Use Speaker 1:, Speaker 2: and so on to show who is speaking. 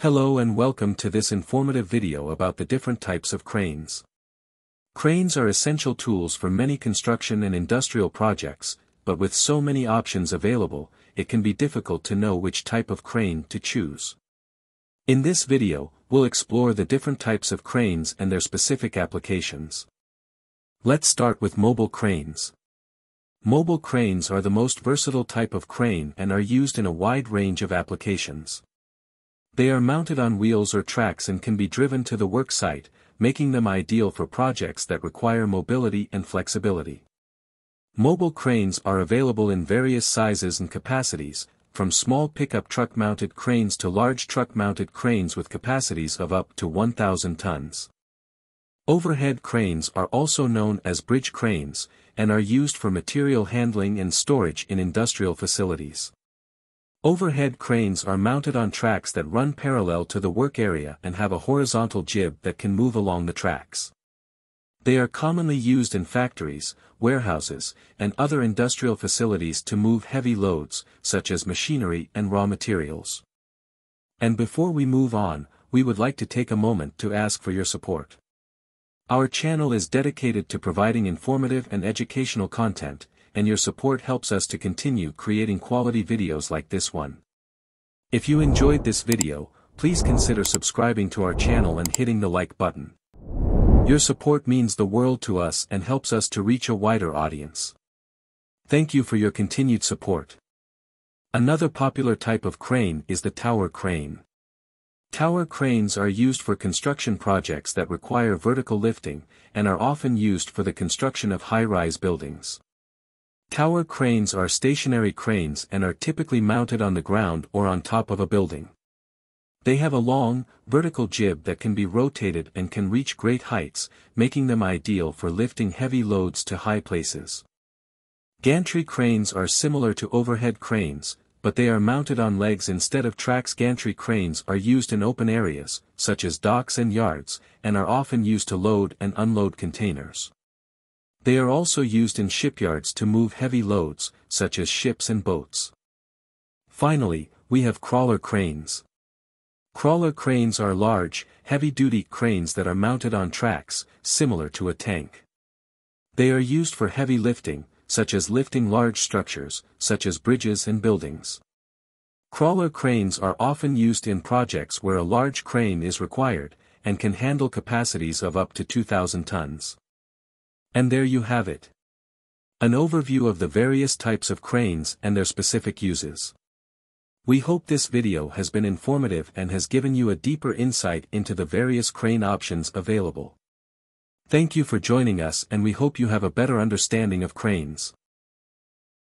Speaker 1: Hello and welcome to this informative video about the different types of cranes. Cranes are essential tools for many construction and industrial projects, but with so many options available, it can be difficult to know which type of crane to choose. In this video, we'll explore the different types of cranes and their specific applications. Let's start with mobile cranes. Mobile cranes are the most versatile type of crane and are used in a wide range of applications. They are mounted on wheels or tracks and can be driven to the work site, making them ideal for projects that require mobility and flexibility. Mobile cranes are available in various sizes and capacities, from small pickup truck-mounted cranes to large truck-mounted cranes with capacities of up to 1,000 tons. Overhead cranes are also known as bridge cranes, and are used for material handling and storage in industrial facilities. Overhead cranes are mounted on tracks that run parallel to the work area and have a horizontal jib that can move along the tracks. They are commonly used in factories, warehouses, and other industrial facilities to move heavy loads, such as machinery and raw materials. And before we move on, we would like to take a moment to ask for your support. Our channel is dedicated to providing informative and educational content, and your support helps us to continue creating quality videos like this one. If you enjoyed this video, please consider subscribing to our channel and hitting the like button. Your support means the world to us and helps us to reach a wider audience. Thank you for your continued support. Another popular type of crane is the tower crane. Tower cranes are used for construction projects that require vertical lifting, and are often used for the construction of high-rise buildings. Tower cranes are stationary cranes and are typically mounted on the ground or on top of a building. They have a long, vertical jib that can be rotated and can reach great heights, making them ideal for lifting heavy loads to high places. Gantry cranes are similar to overhead cranes, but they are mounted on legs instead of tracks. Gantry cranes are used in open areas, such as docks and yards, and are often used to load and unload containers. They are also used in shipyards to move heavy loads, such as ships and boats. Finally, we have crawler cranes. Crawler cranes are large, heavy-duty cranes that are mounted on tracks, similar to a tank. They are used for heavy lifting, such as lifting large structures, such as bridges and buildings. Crawler cranes are often used in projects where a large crane is required, and can handle capacities of up to 2,000 tons. And there you have it. An overview of the various types of cranes and their specific uses. We hope this video has been informative and has given you a deeper insight into the various crane options available. Thank you for joining us, and we hope you have a better understanding of cranes.